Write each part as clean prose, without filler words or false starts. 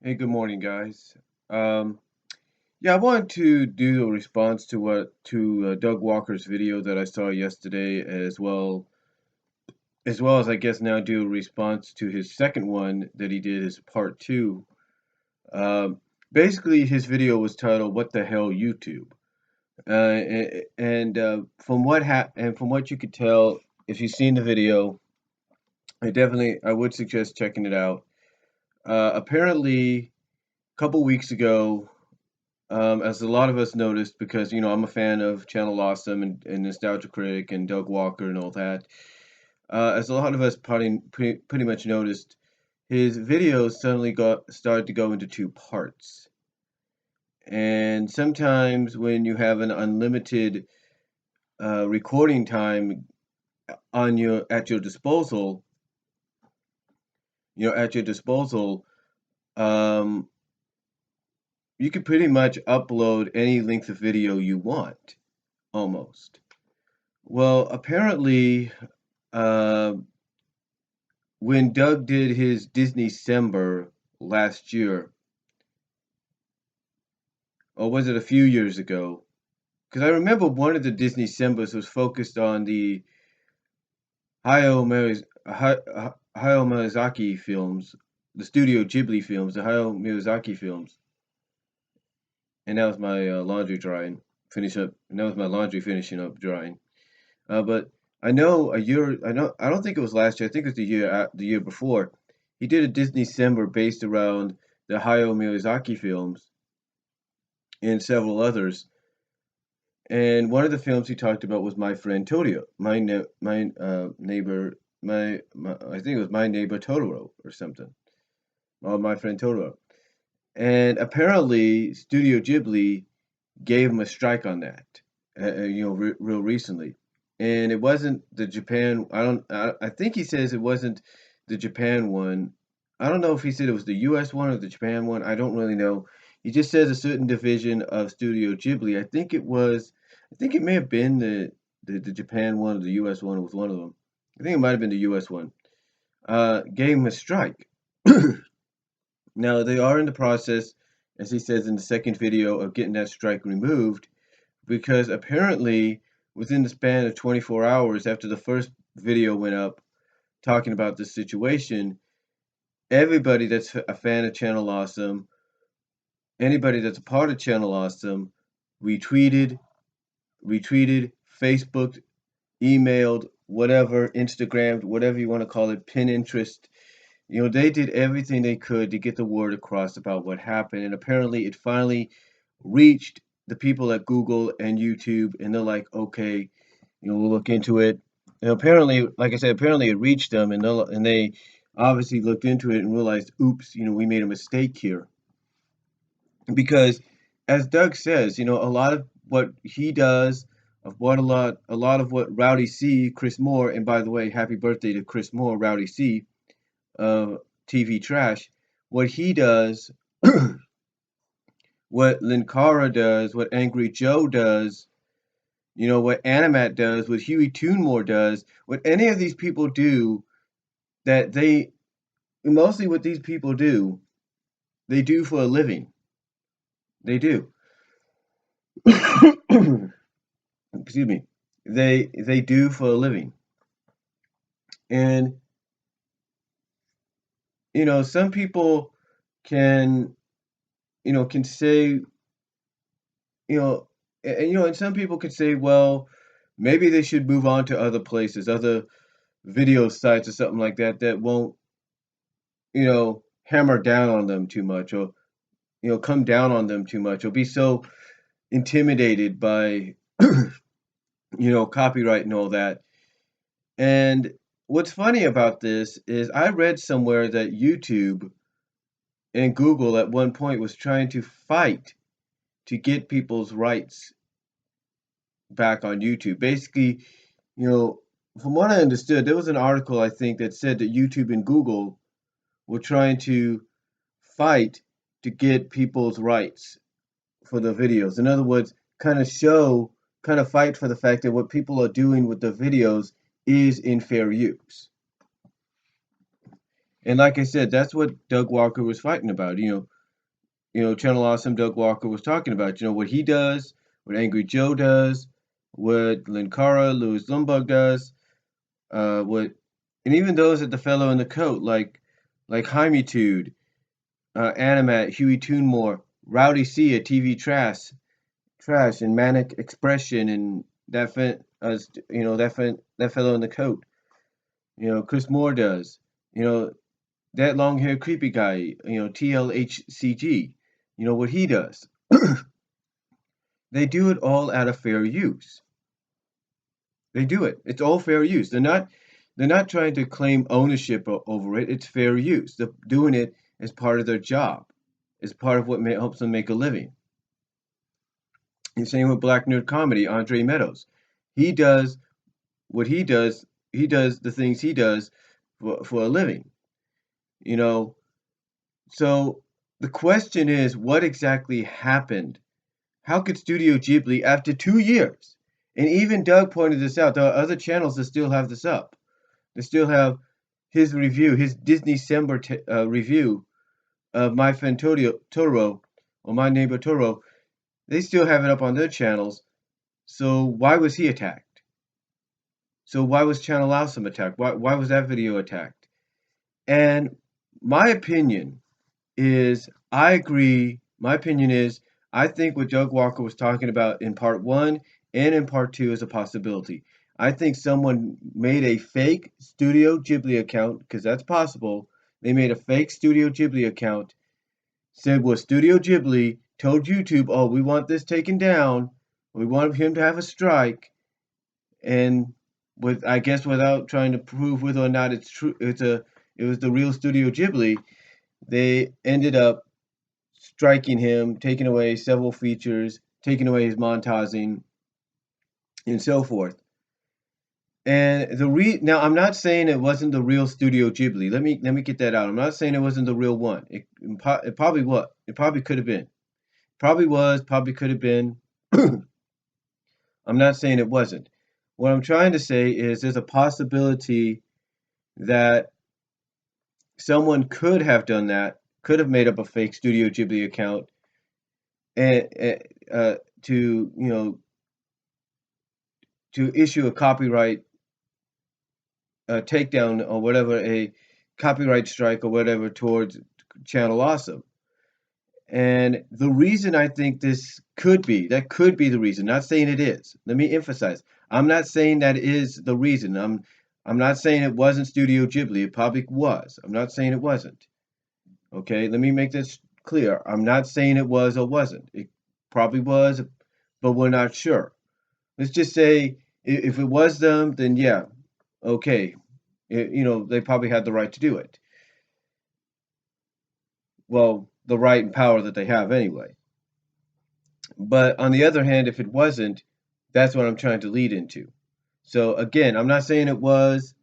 Hey, good morning, guys. Um, yeah, I wanted to do a response to Doug Walker's video that I saw yesterday, as well as I guess now do a response to his second one that he did as part two. Um, Basically, his video was titled "What the Hell YouTube," and from what you could tell, if you've seen the video, I would suggest checking it out. Apparently, a couple weeks ago. As a lot of us noticed, because I'm a fan of Channel Awesome and Nostalgia Critic and Doug Walker and all that. As a lot of us pretty much noticed, his videos suddenly got started to go into two parts. And sometimes when you have an unlimited recording time on your at your disposal, at your disposal, um, you can pretty much upload any length of video you want, almost. Well, apparently, uh, when Doug did his Disney December last year, or was it a few years ago? Because I remember one of the Disney Decembers was focused on the Hayao Miyazaki films, the Studio Ghibli films, the Hayao Miyazaki films, and that was my laundry drying. Finish up, and that was my laundry finishing up drying. But I know a year. I know. I don't think it was last year. I think it was the year before. He did a Disney December based around the Hayao Miyazaki films and several others. And one of the films he talked about was My Friend Totoro, my neighbor, I think it was My Neighbor Totoro or something, or My Friend Totoro. And apparently, Studio Ghibli gave him a strike on that, real recently. And it wasn't the Japan. I think he says it wasn't the Japan one. I don't know if he said it was the U.S. one or the Japan one. I don't really know. He just says a certain division of Studio Ghibli. I think it was. I think it may have been the Japan one or the U.S. one. It was one of them. I think it might have been the U.S. one. Gave him a strike. Now they are in the process, as he says in the second video, of getting that strike removed because apparently within the span of 24 hours after the first video went up talking about this situation, everybody that's a fan of Channel Awesome, anybody that's a part of Channel Awesome, retweeted, Facebooked, emailed, whatever, Instagrammed, whatever you want to call it, Pinterest. They did everything they could to get the word across about what happened. And apparently it finally reached the people at Google and YouTube, and they're like, okay, we'll look into it. And apparently, like I said, apparently it reached them, and they obviously looked into it and realized, oops, we made a mistake here. Because, as Doug says, a lot of what he does, a lot of what Rowdy C, Chris Moore, and by the way, happy birthday to Chris Moore, Rowdy C, TV Trash, what he does, what Linkara does, what Angry Joe does, what Animat does, what Huey Toonmore does, what any of these people do, that they mostly what these people do, they do for a living. They do. Excuse me. They do for a living. And some people can can say, you know and some people could say, well, maybe they should move on to other places, other video sites or something like that that won't hammer down on them too much, or come down on them too much, or be so intimidated by copyright and all that. And what's funny about this is I read somewhere that YouTube and Google at one point was trying to fight to get people's rights back on YouTube. Basically, from what I understood, there was an article I think that said that YouTube and Google were trying to fight to get people's rights for the videos. In other words, kind of fight for the fact that what people are doing with the videos is in fair use. And like I said, that's what Doug Walker was fighting about. Channel Awesome Doug Walker was talking about. What he does, what Angry Joe does, what Linkara, Louis Lumbug does, what, and even those at the fellow in the coat, like Jaime Animat, Huey Toonmore, Rowdy C at TV Trash, and Manic Expression, and that fellow in the coat. Chris Moore does. You know, that long haired creepy guy. TLHCG. What he does. They do it all out of fair use. They do it. It's all fair use. They're not trying to claim ownership over it. It's fair use. They're doing it as part of their job, as part of what helps them make a living. The same with Black Nerd Comedy, Andre Meadows. He does what he does. He does the things he does for a living. You know. So the question is, what exactly happened? How could Studio Ghibli, after 2 years, and even Doug pointed this out, there are other channels that still have this up. They still have his review, his Disney December review of My Friend Totoro, or My Neighbor Totoro. They still have it up on their channels. So why was he attacked? So why was Channel Awesome attacked? Why was that video attacked? And my opinion is, I agree. My opinion is, I think what Doug Walker was talking about in part one and in part two is a possibility. I think someone made a fake Studio Ghibli account, because that's possible. They made a fake Studio Ghibli account, said, well, Studio Ghibli told YouTube, oh, we want this taken down. We want him to have a strike. And I guess without trying to prove whether or not it's true, it was the real Studio Ghibli, they ended up striking him, taking away several features, taking away his montaging, and so forth. And now I'm not saying it wasn't the real Studio Ghibli. Let me get that out. I'm not saying it wasn't the real one. It probably was. It probably could have been. Probably was. Probably could have been. I'm not saying it wasn't. What I'm trying to say is there's a possibility that someone could have done that, could have made up a fake Studio Ghibli account, and to issue a copyright takedown or whatever, a copyright strike or whatever towards Channel Awesome. And the reason I think that could be the reason. Not saying it is. Let me emphasize. I'm not saying that is the reason. I'm not saying it wasn't Studio Ghibli. It probably was. I'm not saying it wasn't. Okay, let me make this clear. I'm not saying it was or wasn't. It probably was, but we're not sure. Let's just say if it was them, then yeah, okay. They probably had the right to do it. Well, the right and power that they have anyway. But on the other hand, if it wasn't, that's what I'm trying to lead into. So again, I'm not saying it was.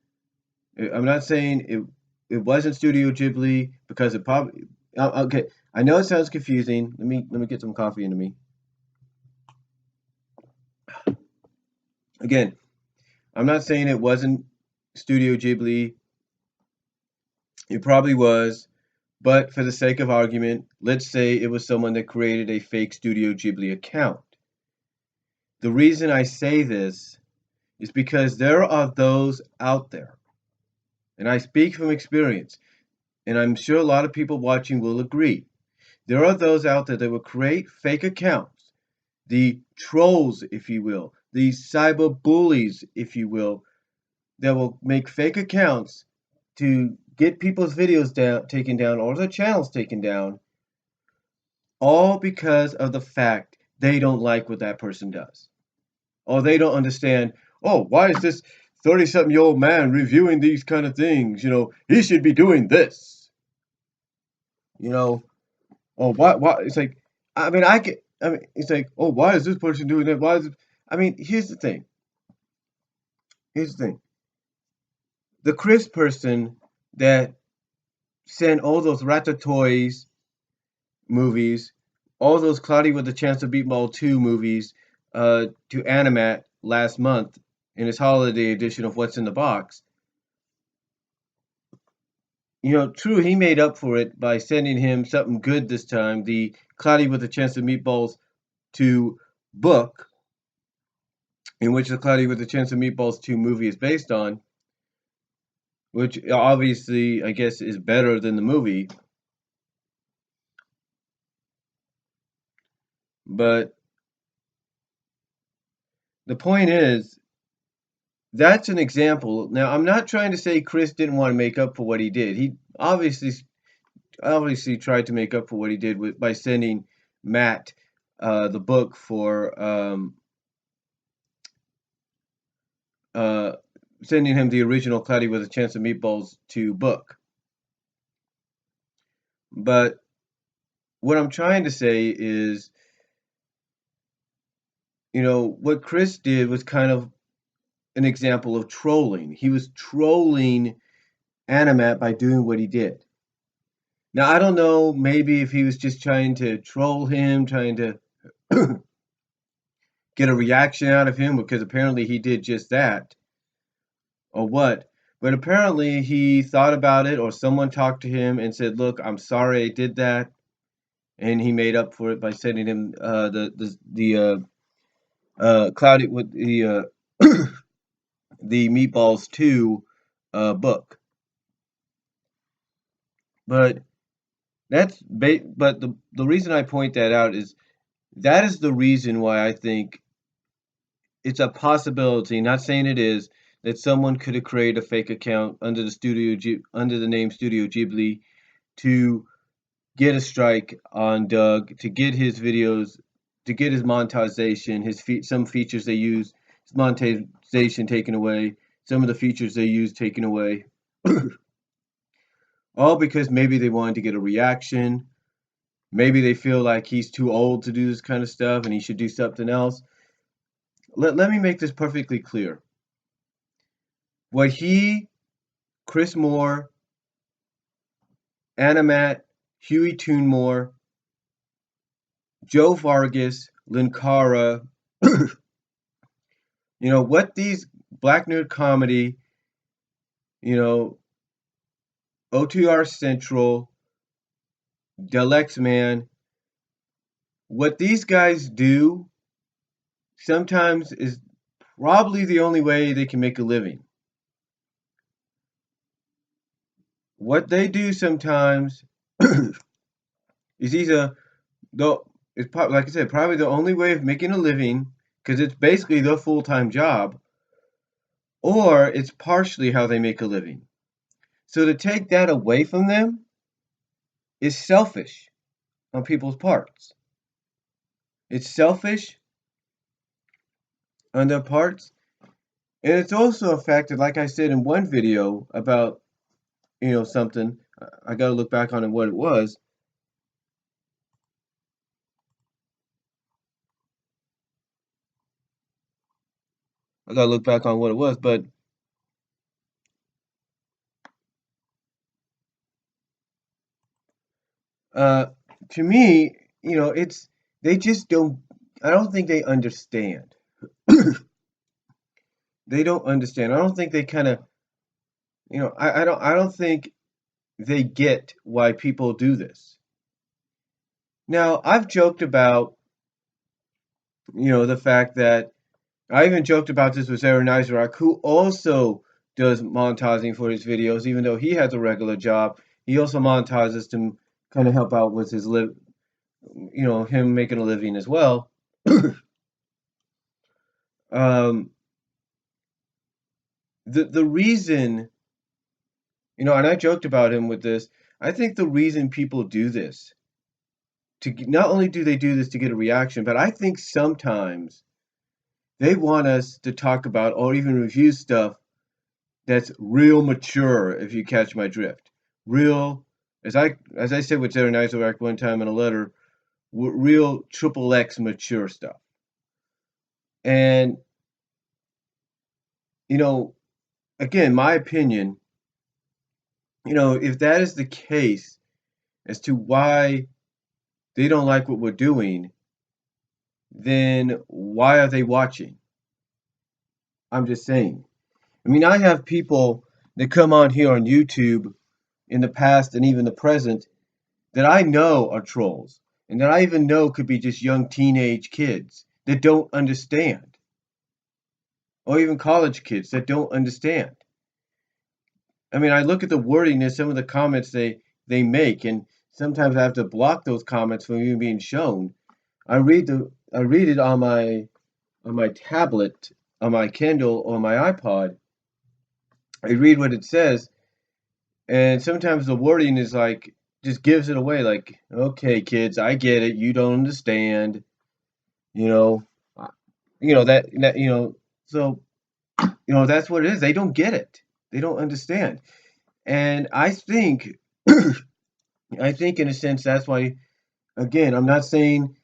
I'm not saying it wasn't Studio Ghibli, because it probably. Okay, I know it sounds confusing. Let me get some coffee into me. Again, I'm not saying it wasn't Studio Ghibli. It probably was, but for the sake of argument, let's say it was someone that created a fake Studio Ghibli account. The reason I say this is because there are those out there, and I speak from experience, and I'm sure a lot of people watching will agree. There are those out there that will create fake accounts, the trolls, if you will, the cyber bullies, if you will, that will make fake accounts to get people's videos taken down or their channels taken down, all because of the fact they don't like what that person does. Or they don't understand, oh, why is this 30-something-year-old man reviewing these kind of things? He should be doing this. Oh, why? It's like, it's like, oh, why is this person doing that? Here's the thing. The Chris person that sent all those Ratatouille movies, all those Cloudy with a Chance to Meatball 2 movies to Animat last month in his holiday edition of What's in the Box, true, he made up for it by sending him something good this time, the Cloudy with a Chance of Meatballs 2 book, in which the Cloudy with a Chance of Meatballs 2 movie is based on, which obviously, I guess, is better than the movie. But the point is, that's an example. Now, I'm not trying to say Chris didn't want to make up for what he did. He obviously tried to make up for what he did by sending Matt the book for uh, sending him the original Cloudy with a Chance of Meatballs 2 book. But what I'm trying to say is, what Chris did was kind of an example of trolling. He was trolling Animat by doing what he did. Now, I don't know, maybe if he was just trying to troll him, trying to get a reaction out of him, because apparently he did just that, or what. But apparently he thought about it, or someone talked to him and said, "Look, I'm sorry I did that," and he made up for it by sending him clouded with the Meatballs 2 book. But but the reason I point that out is that is the reason why I think it's a possibility, not saying it is, that someone could have created a fake account under under the name Studio Ghibli to get a strike on Doug, to get his videos, to get his monetization, some features they use, his monetization taken away, some of the features they use taken away, all because maybe they wanted to get a reaction. Maybe they feel like he's too old to do this kind of stuff and he should do something else. Let me make this perfectly clear. What Chris Moore, Animat, Huey Toonmore, Joe Vargas, Linkara, what these Black Nerd Comedy, O2R Central, Del Man, what these guys do sometimes is probably the only way they can make a living. What they do sometimes is either, though, it's like I said, probably the only way of making a living, because it's basically their full-time job, or it's partially how they make a living. So to take that away from them is selfish on people's parts. It's selfish on their parts, and it's also a fact that, like I said in one video about, something, I got to look back on it, what it was. I got to look back on what it was, but to me, they just don't. I don't think they understand. They don't understand. I don't think they kind of, I don't think they get why people do this. Now, I've joked about, the fact that I even joked about this with Aaron Isaac, who also does monetizing for his videos, even though he has a regular job. He also monetizes to kind of help out with his him making a living as well. um, the reason, and I joked about him with this. I think the reason people do this, not only do they do this to get a reaction, but I think sometimes they want us to talk about or even review stuff that's real mature, if you catch my drift. Real, as I said with Aaron Isaac one time in a letter, real triple X mature stuff. And again, my opinion, if that is the case as to why they don't like what we're doing, then why are they watching? I'm just saying. I mean, I have people that come on here on YouTube in the past and even the present that I know are trolls and that I even know could be just young teenage kids that don't understand, or even college kids that don't understand. I mean, I look at the wording of some of the comments they make, and sometimes I have to block those comments from even being shown. I read it on my tablet, on my Kindle, or my iPod. I read what it says, and sometimes the wording is like just gives it away. Like, okay, kids, I get it. You don't understand. You know, uh, that So that's what it is. They don't get it. They don't understand. And I think, I think in a sense that's why. Again, I'm not saying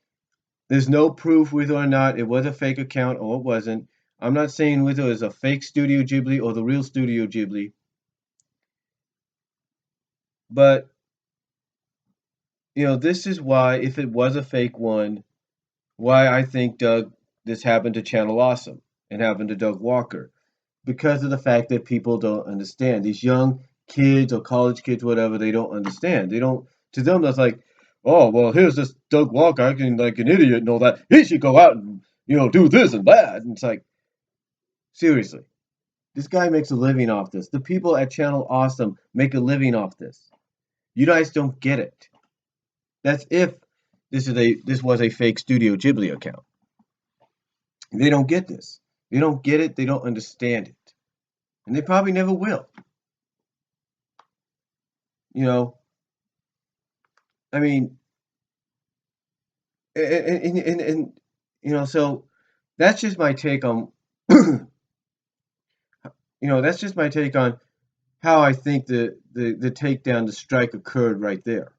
there's no proof whether or not it was a fake account or it wasn't. I'm not saying whether it was a fake Studio Ghibli or the real Studio Ghibli. But this is why, if it was a fake one, why I think this happened to Channel Awesome and happened to Doug Walker, because of the fact that people don't understand. These young kids or college kids, whatever, they don't understand. They don't. To them, that's like, oh well, here's this Doug Walker acting like an idiot and all that. He should go out and do this and that. And it's like, seriously, this guy makes a living off this. The people at Channel Awesome make a living off this. You guys don't get it. That's if this was a fake Studio Ghibli account. They don't get this. They don't get it. They don't understand it, and they probably never will. You know, I mean, and so that's just my take on, that's just my take on how I think the takedown, the strike occurred right there.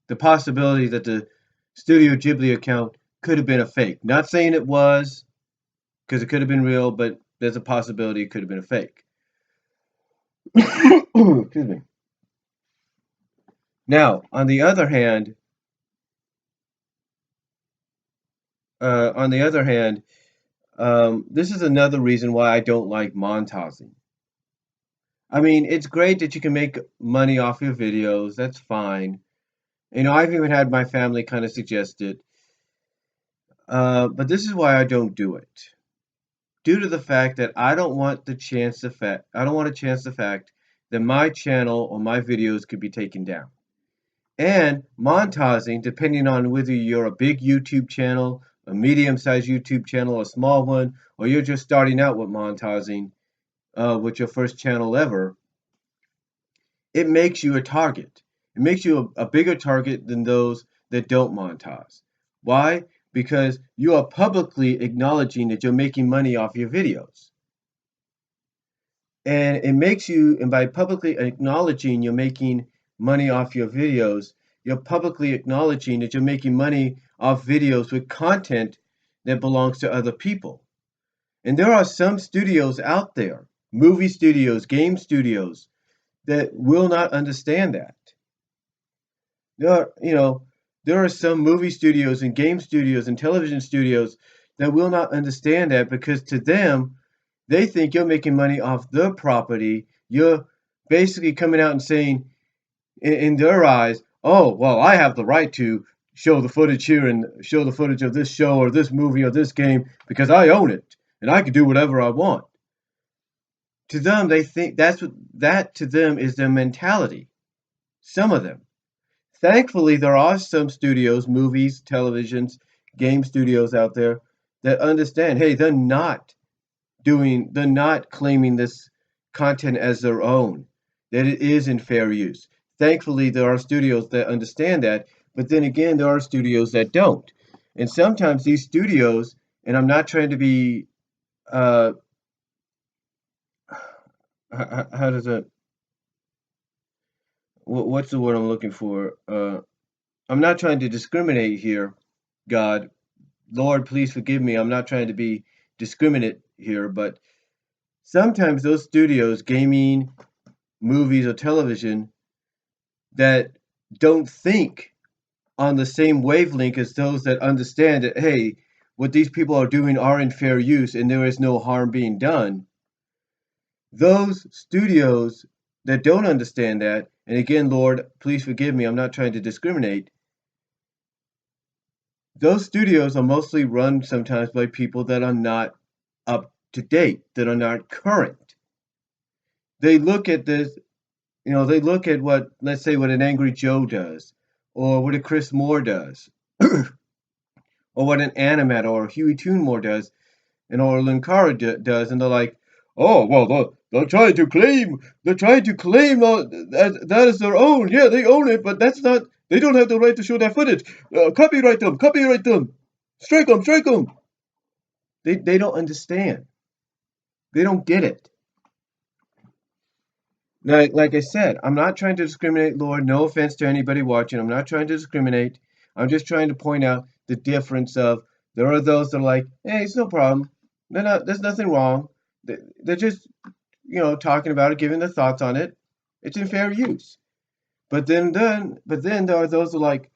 The possibility that the Studio Ghibli account could have been a fake. Not saying it was, because it could have been real, but there's a possibility it could have been a fake. Excuse me. Now, on the other hand, this is another reason why I don't like monetizing. I mean, it's great that you can make money off your videos. That's fine. I've even had my family kind of suggest it. But this is why I don't do it. Due to the fact that I don't want to chance the fact that my channel or my videos could be taken down. And monetizing, depending on whether you're a big YouTube channel, a medium-sized YouTube channel, a small one, or you're just starting out with monetizing with your first channel ever, it makes you a target. It makes you a bigger target than those that don't monetize. Why? Because you are publicly acknowledging that you're making money off your videos. And by publicly acknowledging you're making money off your videos, you're publicly acknowledging that you're making money off videos with content that belongs to other people. And there are some studios out there, movie studios, game studios, that will not understand that. There are, there are some movie studios and game studios and television studios that will not understand that, because to them, they think you're making money off their property. You're basically coming out and saying, in their eyes, oh, well, I have the right to show the footage here and show the footage of this show or this movie or this game because I own it and I can do whatever I want. To them, they think that to them is their mentality. Some of them. Thankfully, there are some studios, movies, televisions, game studios out there that understand, hey, they're not claiming this content as their own, that it is in fair use. Thankfully, there are studios that understand that, but then again, there are studios that don't. And sometimes these studios, and I'm not trying to be, uh, how does that, what's the word I'm looking for? I'm not trying to discriminate here, God. Lord, please forgive me. I'm not trying to be discriminate here, but sometimes those studios, gaming, movies, or television, that don't think on the same wavelength as those that understand that, hey, what these people are doing are in fair use and there is no harm being done. Those studios that don't understand that and again, Lord, please forgive me, I'm not trying to discriminate. Those studios are mostly run sometimes by people that are not up to date, that are not current. They look at this, they look at what, let's say, what an Angry Joe does, or what a Chris Moore does, or what an Animat or Huey Toonmore does, and or Linkara does, and they're like, oh, well, they're trying to claim that is their own. Yeah, they own it, but that's not, they don't have the right to show that footage. Copyright them, strike them. They don't understand. They don't get it. Like I said, I'm not trying to discriminate, Lord. No offense to anybody watching. I'm not trying to discriminate. I'm just trying to point out the difference of there are those that are like, hey, it's no problem. There's nothing wrong. They're just, talking about it, giving their thoughts on it. It's in fair use. But then there are those that are like,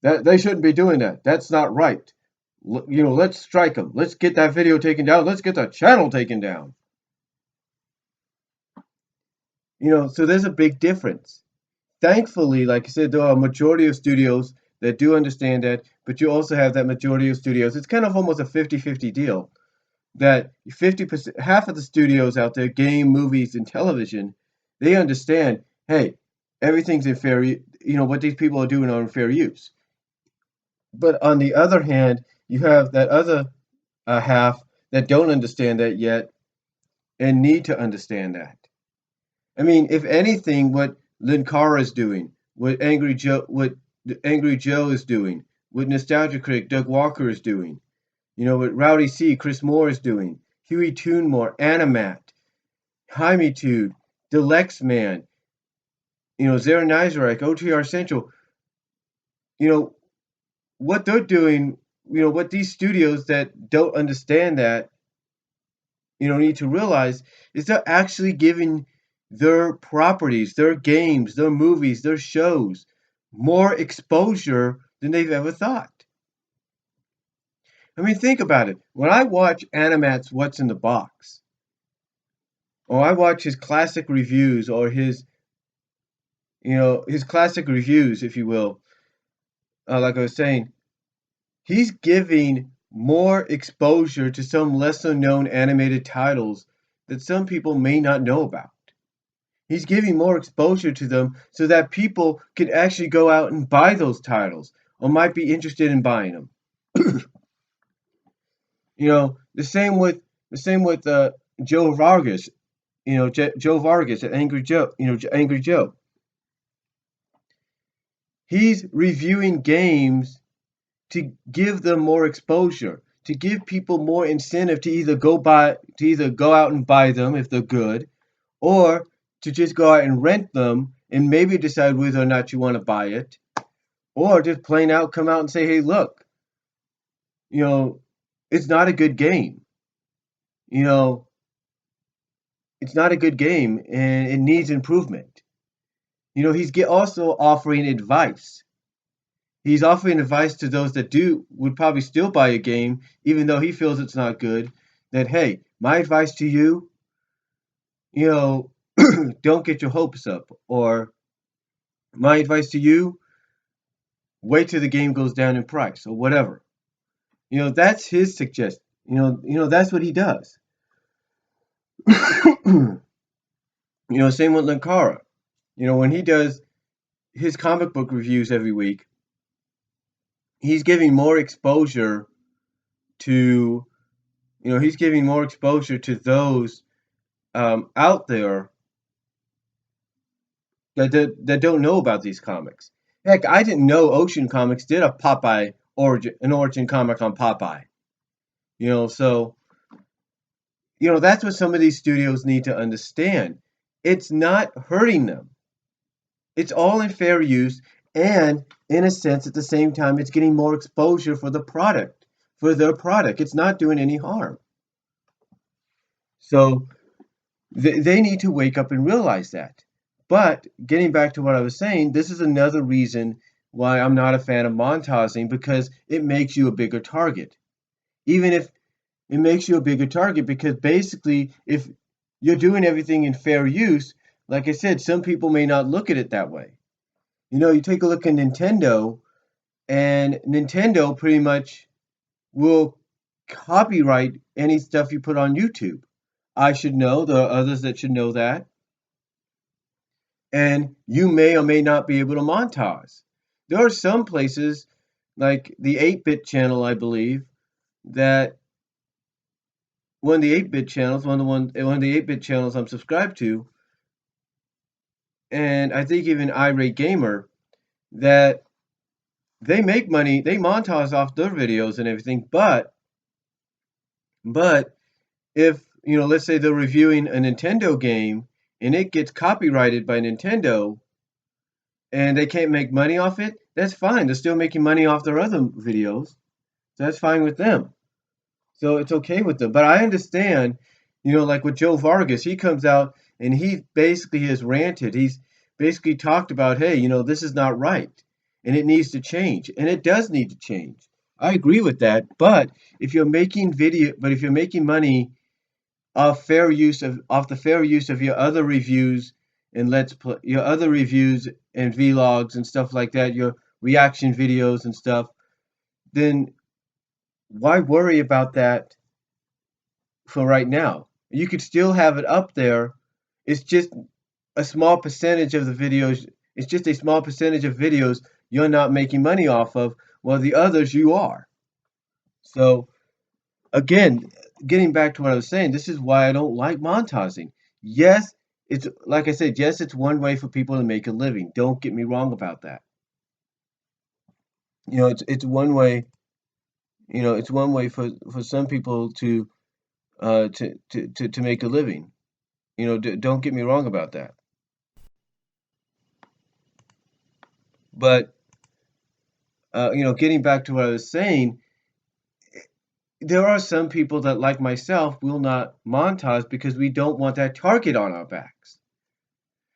that they shouldn't be doing that. That's not right. Let's strike them. Let's get that video taken down. Let's get the channel taken down. So there's a big difference. Thankfully, like I said, there are a majority of studios that do understand that, but you also have that majority of studios. It's kind of almost a 50-50 deal that 50%, half of the studios out there, game, movies, and television, they understand, hey, everything's in fair, what these people are doing are in fair use. But on the other hand, you have that other half that don't understand that yet and need to understand that. I mean, if anything, what Linkara is doing, what Angry Joe is doing, what Nostalgia Critic Doug Walker is doing, what Rowdy C, Chris Moore is doing, Huey Toonmore, Animat, Jaime Deluxe Man, Zara Nizarek, OTR Central, what they're doing, what these studios that don't understand that, need to realize is they're actually giving their properties, their games, their movies, their shows more exposure than they've ever thought. I mean, think about it. When I watch Animat's What's in the Box, or I watch his classic reviews, or his classic reviews, if you will, like I was saying, he's giving more exposure to some lesser known animated titles that some people may not know about. He's giving more exposure to them so that people can actually go out and buy those titles or might be interested in buying them. The same with Joe Vargas. Joe Vargas at Angry Joe. Angry Joe. He's reviewing games to give them more exposure, to give people more incentive to either go out and buy them if they're good, or to just go out and rent them and maybe decide whether or not you want to buy it, or just plain out come out and say, hey, look, it's not a good game. It's not a good game and it needs improvement. He's also offering advice. He's offering advice to those that would probably still buy a game, even though he feels it's not good. That, hey, my advice to you, don't get your hopes up. Or my advice to you, wait till the game goes down in price, or whatever. That's his suggestion. That's what he does. Same with Linkara. When he does his comic book reviews every week, he's giving more exposure to those out there that don't know about these comics. Heck, I didn't know Ocean Comics did a Popeye an origin comic on Popeye. So that's what some of these studios need to understand. It's not hurting them. It's all in fair use, and in a sense, at the same time, it's getting more exposure for their product. It's not doing any harm. So they need to wake up and realize that. But getting back to what I was saying, this is another reason why I'm not a fan of monetizing, because it makes you a bigger target. Even if it makes you a bigger target, because basically, if you're doing everything in fair use, like I said, some people may not look at it that way. You take a look at Nintendo, and Nintendo pretty much will copyright any stuff you put on YouTube. I should know, there are others that should know that. And you may or may not be able to monetize. There are some places, like the 8-bit channel, I believe, that one of the 8-bit channels, one of the 8-bit channels I'm subscribed to, and I think even Irate Gamer, that they make money, they monetize off their videos and everything, but if, let's say they're reviewing a Nintendo game and it gets copyrighted by Nintendo and they can't make money off it, that's fine. They're still making money off their other videos. So that's fine with them. So it's okay with them. But I understand, like with Joe Vargas, he comes out and he basically has ranted. He's basically talked about, hey, this is not right and it needs to change. And it does need to change. I agree with that. But if you're making money off the fair use of your other reviews and your other reviews and vlogs and stuff like that, your reaction videos and stuff, then why worry about that for right now? You could still have it up there. It's just a small percentage of the videos. It's just a small percentage of videos you're not making money off of, while the others you are. So again, getting back to what I was saying, this is why I don't like monetizing. Yes, it's like I said, yes, it's one way for people to make a living. Don't get me wrong about that. It's one way. It's one way for some people to make a living. Don't get me wrong about that. But getting back to what I was saying, there are some people that, like myself, will not monetize because we don't want that target on our backs.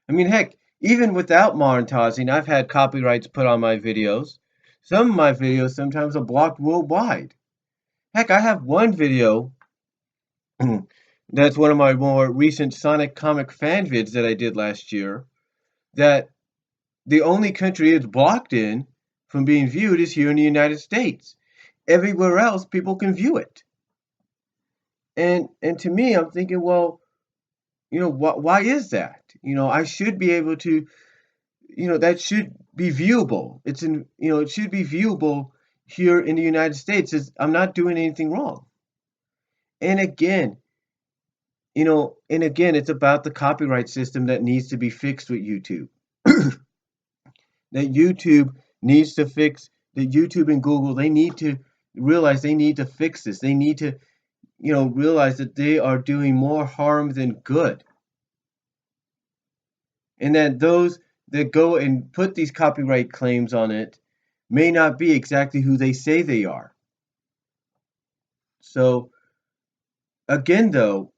I mean, heck, even without monetizing, I've had copyrights put on my videos. Some of my videos sometimes are blocked worldwide. Heck, I have one video that's one of my more recent Sonic comic fan vids that I did last year, that the only country it's blocked in from being viewed is here in the United States. Everywhere else, people can view it. And to me, I'm thinking, well, why is that? I should be able to, that should be viewable. It should be viewable here in the United States. I'm not doing anything wrong. And again, it's about the copyright system that needs to be fixed with YouTube. That YouTube needs to fix, that YouTube and Google, they need to realize they need to fix this. They need to, realize that they are doing more harm than good. And that those that go and put these copyright claims on it may not be exactly who they say they are. So again, though,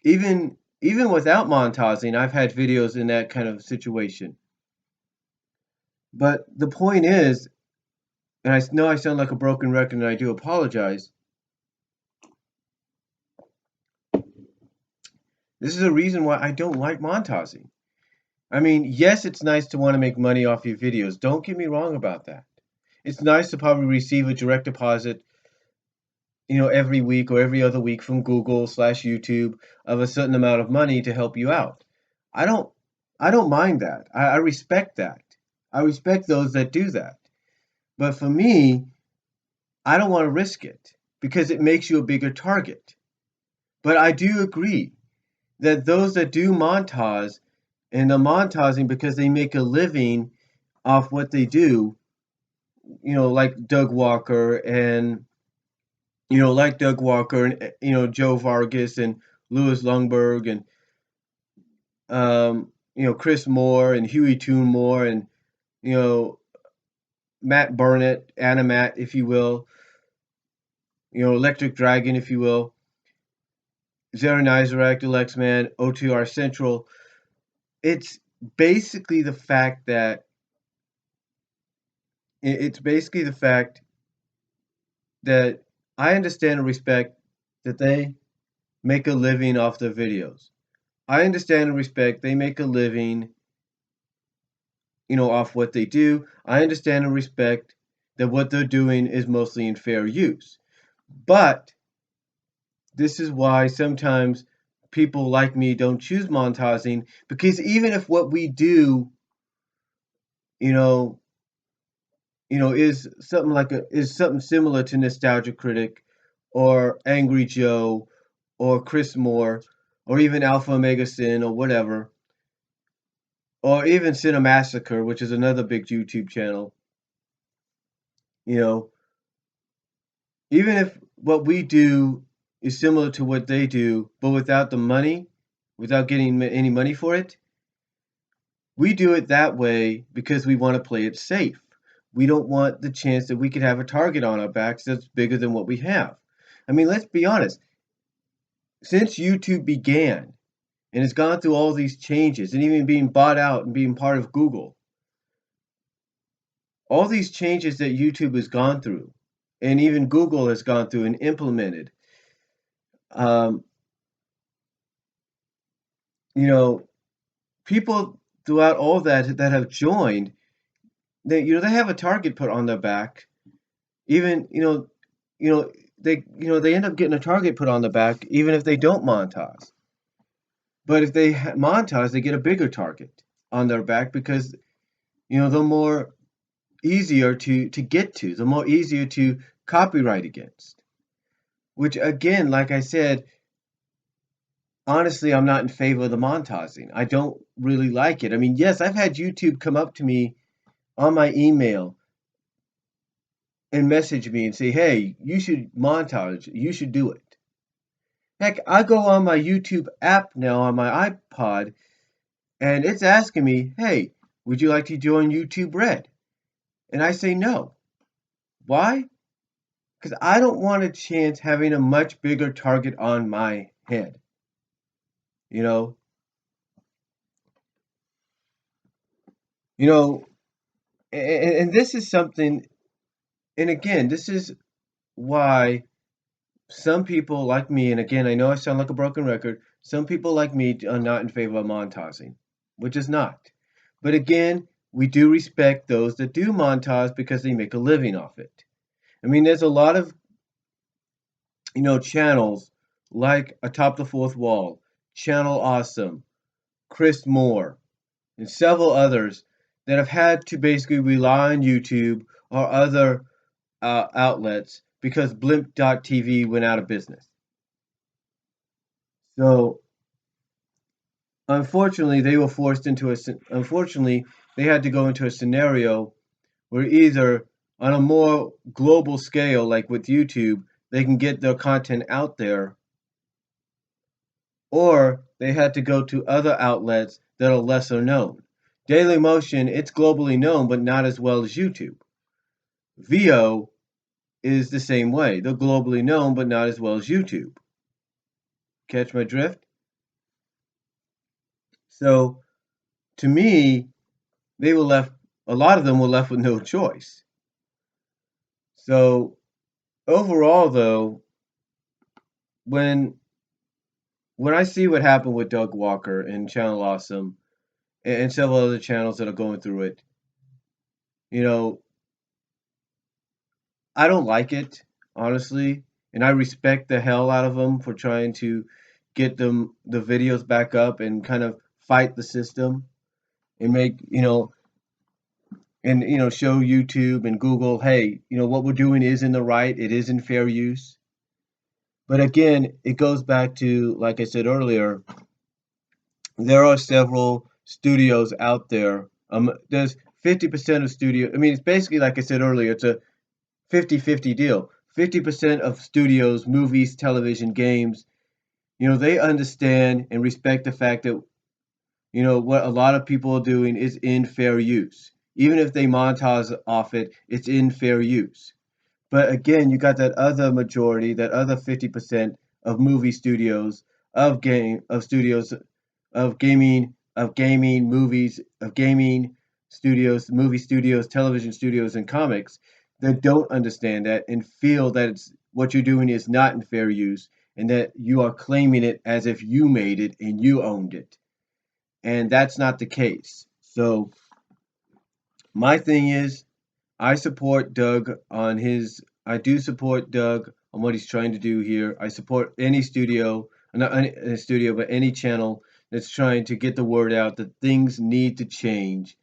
even without monetizing, I've had videos in that kind of situation. But the point is, and I know I sound like a broken record and I do apologize, this is a reason why I don't like monetizing. I mean, yes, it's nice to want to make money off your videos. Don't get me wrong about that. It's nice to probably receive a direct deposit, every week or every other week from Google/YouTube of a certain amount of money to help you out. I don't, I don't mind that. I respect that. I respect those that do that. But for me, I don't want to risk it because it makes you a bigger target. But I do agree that those that do montage and they're montaging because they make a living off what they do, like Doug Walker and and Joe Vargas and Louis Lundberg and Chris Moore and Huey Toon Moore and you know Matt Burnett, Animat, if you will, Electric Dragon, if you will, Zara Nizarak, Deluxe Man, OTR Central. It's basically the fact that it's basically the fact that I understand and respect that they make a living off their videos. I understand and respect they make a living, off what they do. I understand and respect that what they're doing is mostly in fair use. But this is why sometimes people like me don't choose montaging, because even if what we do, you know, is something similar to Nostalgia Critic or Angry Joe or Chris Moore or even Alpha Omega Sin or whatever, or even Cinemassacre, which is another big YouTube channel, you know, even if what we do is similar to what they do, but without the money, without getting any money for it, we do it that way because we want to play it safe. We don't want the chance that we could have a target on our backs that's bigger than what we have. I mean, let's be honest. Since YouTube began and has gone through all these changes and even being bought out and being part of Google, all these changes that YouTube has gone through and even Google has gone through and implemented, um, you know, people throughout all that have joined, they have a target put on their back. Even you know they end up getting a target put on the back even if they don't montage. But if they montage, they get a bigger target on their back because they're more easier to get to, the more easier to copyright against. Which again, like I said, honestly, I'm not in favor of the montaging. I don't really like it. I mean, yes, I've had YouTube come up to me on my email and message me and say, "Hey, you should montage. You should do it." Heck, I go on my YouTube app now on my iPod, and it's asking me, "Hey, would you like to join YouTube Red?" And I say no. Why? Because I don't want a chance having a much bigger target on my head. You know, you know, and this is something. And again, this is why some people like me, and again, I know I sound like a broken record. Some people like me are not in favor of monetizing, which is not. But again, we do respect those that do montage because they make a living off it. I mean, there's a lot of channels like Atop the Fourth Wall, Channel Awesome, Chris Moore, and several others that have had to basically rely on YouTube or other outlets because Blimp.tv went out of business. So unfortunately, unfortunately, they had to go into a scenario where either on a more global scale, like with YouTube, they can get their content out there, or they had to go to other outlets that are lesser known. Daily Motion, it's globally known, but not as well as YouTube. VO is the same way. They're globally known, but not as well as YouTube. Catch my drift? So, to me, they were left, a lot of them were left with no choice. So, overall, though, when when I see what happened with Doug Walker and Channel Awesome and several other channels that are going through it, you know, I don't like it, honestly, and I respect the hell out of them for trying to get the videos back up and kind of fight the system and make, and show YouTube and Google, hey, what we're doing is in the right, it is in fair use. But again, it goes back to, like I said earlier, there are several studios out there. There's 50% of studio. I mean, it's basically, like I said earlier, it's a 50-50 deal. 50% of studios, movies, television, games, they understand and respect the fact that, what a lot of people are doing is in fair use. Even if they montage off it, it's in fair use. But again, you got that other majority, that other 50% of movie studios, of studios, of gaming, movies, of gaming studios, movie studios, television studios, and comics that don't understand that and feel that it's what you're doing is not in fair use and that you are claiming it as if you made it and you owned it. And that's not the case. So my thing is, I do support Doug on what he's trying to do here. I support any studio, not any studio, but any channel that's trying to get the word out that things need to change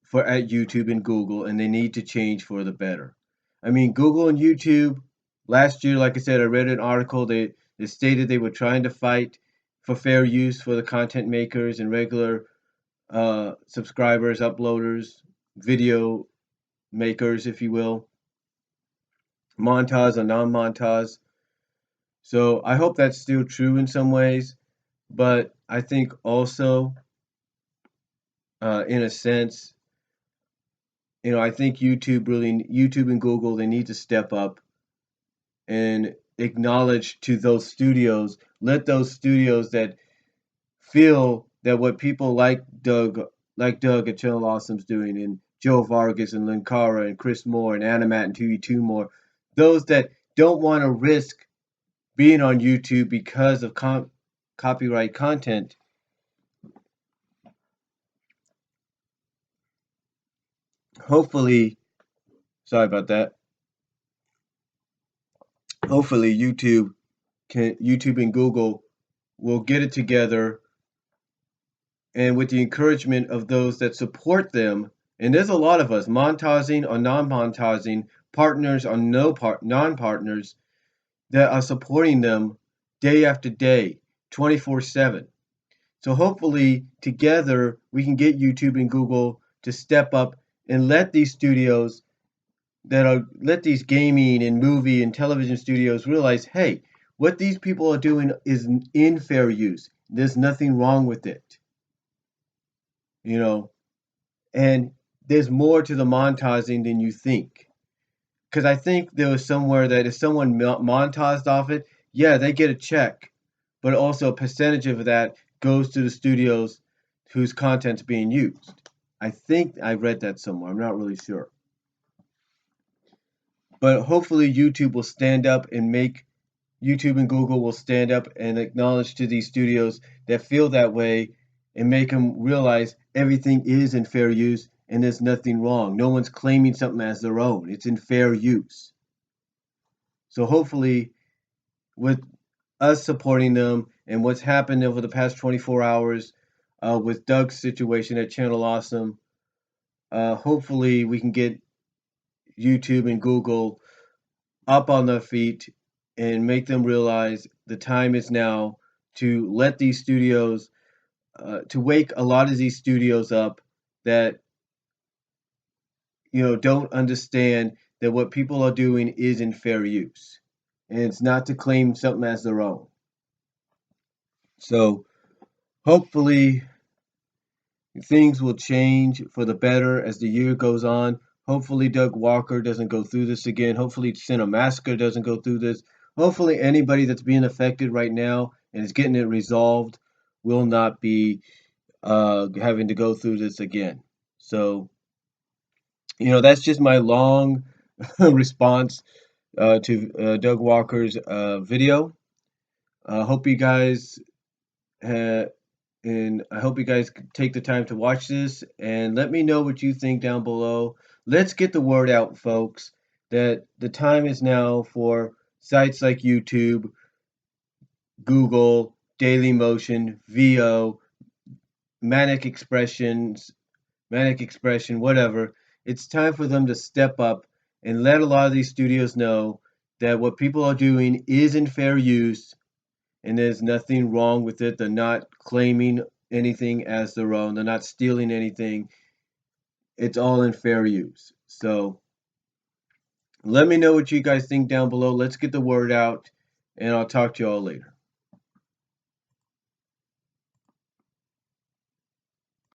for at YouTube and Google, and they need to change for the better. I mean, Google and YouTube last year, like I said, I read an article. They stated they were trying to fight for fair use for the content makers and regular subscribers, uploaders, video makers, if you will, montage or non-montage. So I hope that's still true in some ways, but I think also, in a sense, I think YouTube and Google, they need to step up and acknowledge to those studios, let those studios that feel that what people like Doug at Channel Awesome's doing, and Joe Vargas and Linkara and Chris Moore and Animat and 2E2 More, those that don't want to risk being on YouTube because of copyright content, hopefully, sorry about that. Hopefully, YouTube and Google will get it together, and with the encouragement of those that support them, and there's a lot of us, montaging or non-montaging, partners or non-partners, that are supporting them day after day, 24/7. So hopefully together we can get YouTube and Google to step up and let these gaming and movie and television studios realize, hey, what these people are doing is in fair use. There's nothing wrong with it, you know, and there's more to the montaging than you think. Because I think there was somewhere that if someone montaged off it, yeah, they get a check, but also a percentage of that goes to the studios whose content's being used. I think I read that somewhere. I'm not really sure. But hopefully YouTube and Google will stand up and acknowledge to these studios that feel that way and make them realize everything is in fair use and there's nothing wrong. No one's claiming something as their own. It's in fair use. So hopefully, with us supporting them and what's happened over the past 24 hours with Doug's situation at Channel Awesome, hopefully we can get YouTube and Google up on their feet and make them realize the time is now to let these studios, to wake a lot of these studios up that don't understand that what people are doing is in fair use, and it's not to claim something as their own. So hopefully things will change for the better as the year goes on. Hopefully Doug Walker doesn't go through this again. Hopefully Cinemassacre doesn't go through this. Hopefully anybody that's being affected right now and is getting it resolved will not be having to go through this again. So, that's just my long response to Doug Walker's video. Hope you guys ha- and I hope you guys take the time to watch this and let me know what you think down below. Let's get the word out, folks, that the time is now for sites like YouTube, Google, Dailymotion, VO, Manic Expressions, Manic Expression, whatever. It's time for them to step up and let a lot of these studios know that what people are doing is in fair use and there's nothing wrong with it. They're not claiming anything as their own. They're not stealing anything. It's all in fair use. So let me know what you guys think down below. Let's get the word out, and I'll talk to you all later.